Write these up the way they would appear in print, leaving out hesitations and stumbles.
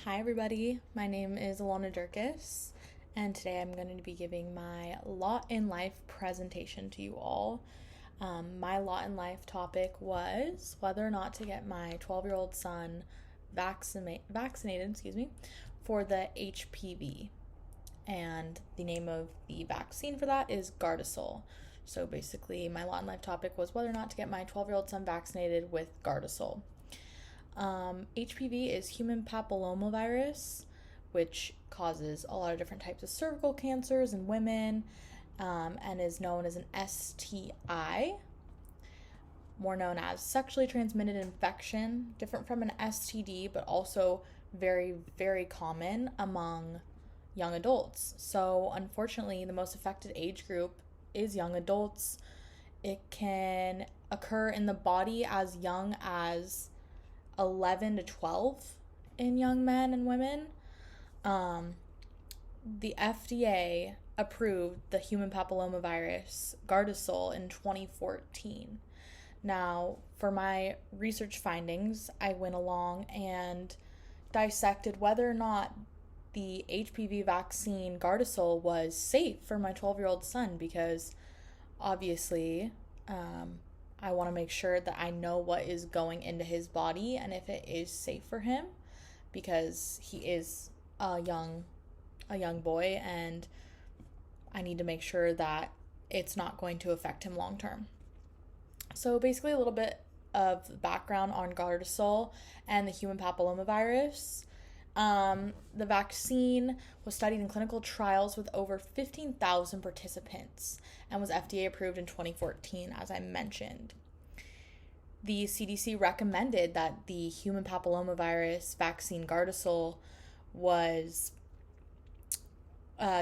Hi, everybody. My name is Alana Durkis, and today I'm going to be giving my lot in life presentation to you all. My lot in life topic was whether or not to get my 12-year-old son vaccinated, for the HPV. And the name of the vaccine for that is Gardasil. So basically, my lot in life topic was whether or not to get my 12-year-old son vaccinated with Gardasil. HPV is human papillomavirus, which causes a lot of different types of cervical cancers in women, and is known as an STI, more known as sexually transmitted infection, different from an STD, but also very, very common among young adults. So unfortunately, the most affected age group is young adults. It can occur in the body as young as 11 to 12 in young men and women. The FDA approved the human papillomavirus Gardasil in 2014. Now, for my research findings, I went along and dissected whether or not the HPV vaccine Gardasil was safe for my 12-year-old son, because obviously, I want to make sure that I know what is going into his body and if it is safe for him, because he is a young boy, and I need to make sure that it's not going to affect him long term. So basically, a little bit of background on Gardasil and the human papillomavirus. The vaccine was studied in clinical trials with over 15,000 participants and was FDA approved in 2014, as I mentioned. The CDC recommended that the human papillomavirus vaccine Gardasil was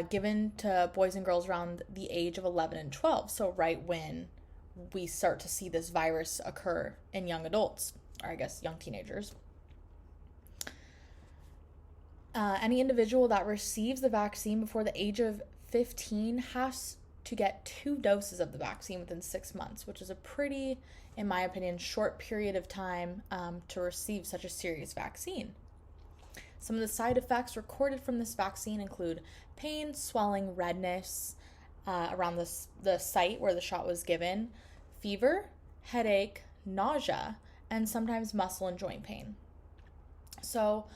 given to boys and girls around the age of 11 and 12, so right when we start to see this virus occur in young adults, or I guess young teenagers. Any individual that receives the vaccine before the age of 15 has to get 2 doses of the vaccine within 6 months, which is a pretty, in my opinion, short period of time to receive such a serious vaccine. Some of the side effects recorded from this vaccine include pain, swelling, redness around the site where the shot was given, fever, headache, nausea, and sometimes muscle and joint pain. So,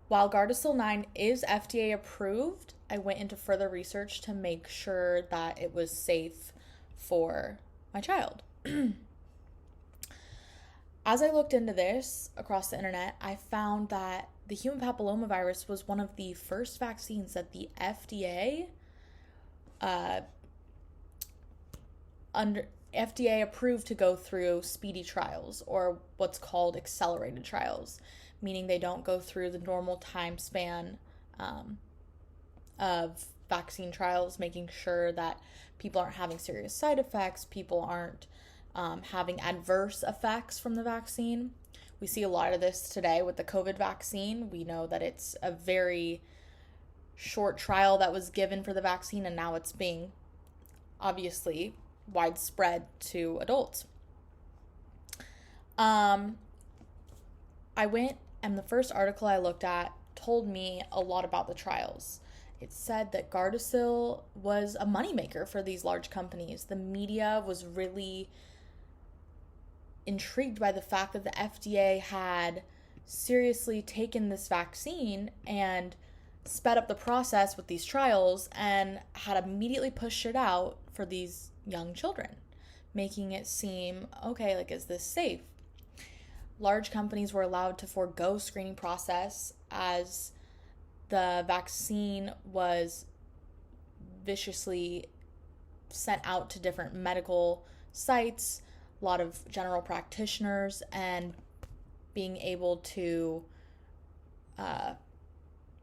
while Gardasil 9 is FDA approved, I went into further research to make sure that it was safe for my child. As I looked into this across the internet, I found that the human papillomavirus was one of the first vaccines that the FDA FDA approved to go through speedy trials, or what's called accelerated trials, meaning they don't go through the normal time span of vaccine trials, making sure that people aren't having serious side effects, people aren't having adverse effects from the vaccine. We see a lot of this today with the COVID vaccine. We know that it's a very short trial that was given for the vaccine, and now it's being obviously widespread to adults. I went, and the first article I looked at told me a lot about the trials. It said that Gardasil was a moneymaker for these large companies. The media was really intrigued by the fact that the FDA had seriously taken this vaccine and sped up the process with these trials and had immediately pushed it out for these young children, making it seem, okay, like, is this safe? Large companies were allowed to forego screening process as the vaccine was viciously sent out to different medical sites, a lot of general practitioners, and being able to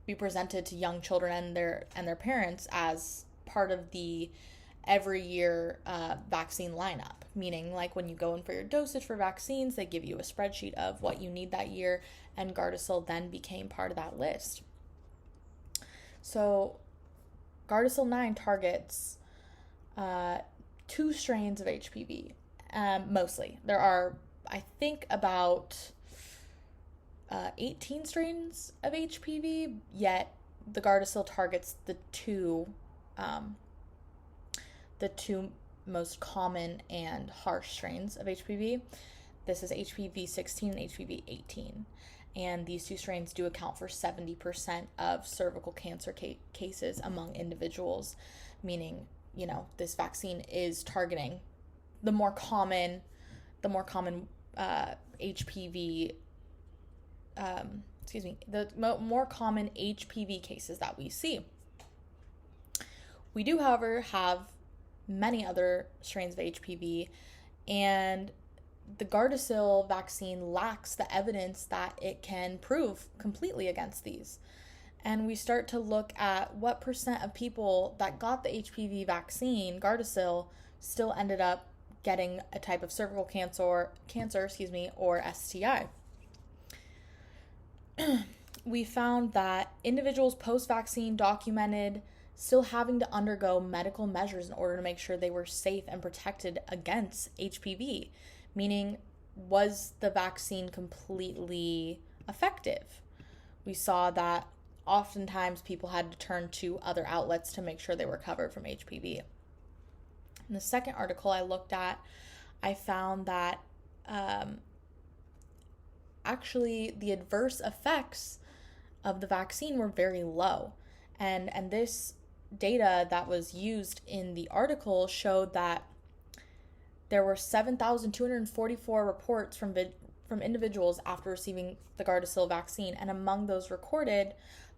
be presented to young children and their parents as part of the every year vaccine lineup, meaning like when you go in for your dosage for vaccines, they give you a spreadsheet of what you need that year, and Gardasil then became part of that list. So Gardasil 9 targets 2 strains of HPV, mostly. There are, I think, about 18 strains of HPV, yet the Gardasil targets um, the two most common and harsh strains of HPV. This is HPV 16 and HPV 18. And these two strains do account for 70% of cervical cancer cases among individuals, meaning, this vaccine is targeting the more common HPV, the more common HPV cases that we see. We do, however, have many other strains of HPV, and the Gardasil vaccine lacks the evidence that it can prove completely against these. And we start to look at what percent of people that got the HPV vaccine, Gardasil, still ended up getting a type of cervical cancer, or STI. We found that individuals post-vaccine documented still having to undergo medical measures in order to make sure they were safe and protected against HPV, meaning, was the vaccine completely effective? We saw that oftentimes people had to turn to other outlets to make sure they were covered from HPV. In the second article I looked at, I found that actually the adverse effects of the vaccine were very low. And this data that was used in the article showed that there were 7,244 reports from individuals after receiving the Gardasil vaccine, and among those recorded,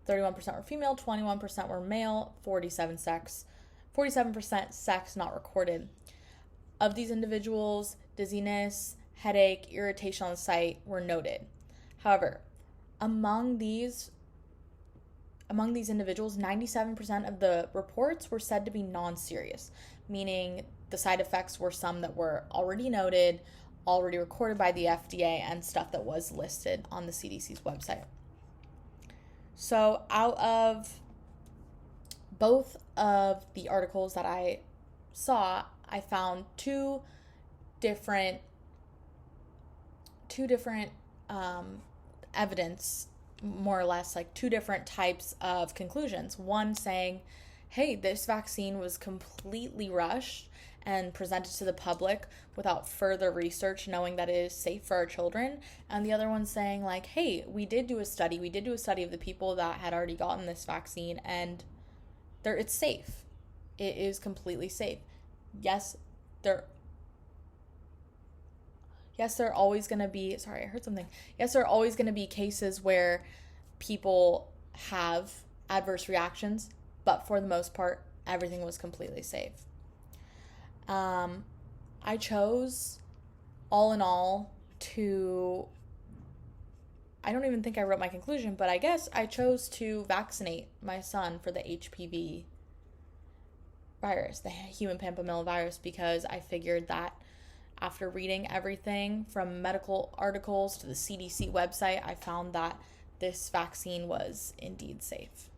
31% were female, 21% were male, 47% sex not recorded. Of these individuals, dizziness, headache, irritation on the site were noted. However, among these individuals, 97% of the reports were said to be non-serious, meaning the side effects were some that were already noted, already recorded by the FDA, and stuff that was listed on the CDC's website. So out of both of the articles that I saw, I found two different evidence, more or less, like two different types of conclusions. One saying, hey, this vaccine was completely rushed and presented to the public without further research, knowing that it is safe for our children. And the other one saying, like, hey, we did do a study of the people that had already gotten this vaccine, and it's safe. It is completely safe. Yes, there are always going to be, Yes, there are always going to be cases where people have adverse reactions, but for the most part, everything was completely safe. I chose, all in all, I don't even think I wrote my conclusion, but I guess I chose to vaccinate my son for the HPV virus, the human papillomavirus, because I figured that after reading everything from medical articles to the CDC website, I found that this vaccine was indeed safe.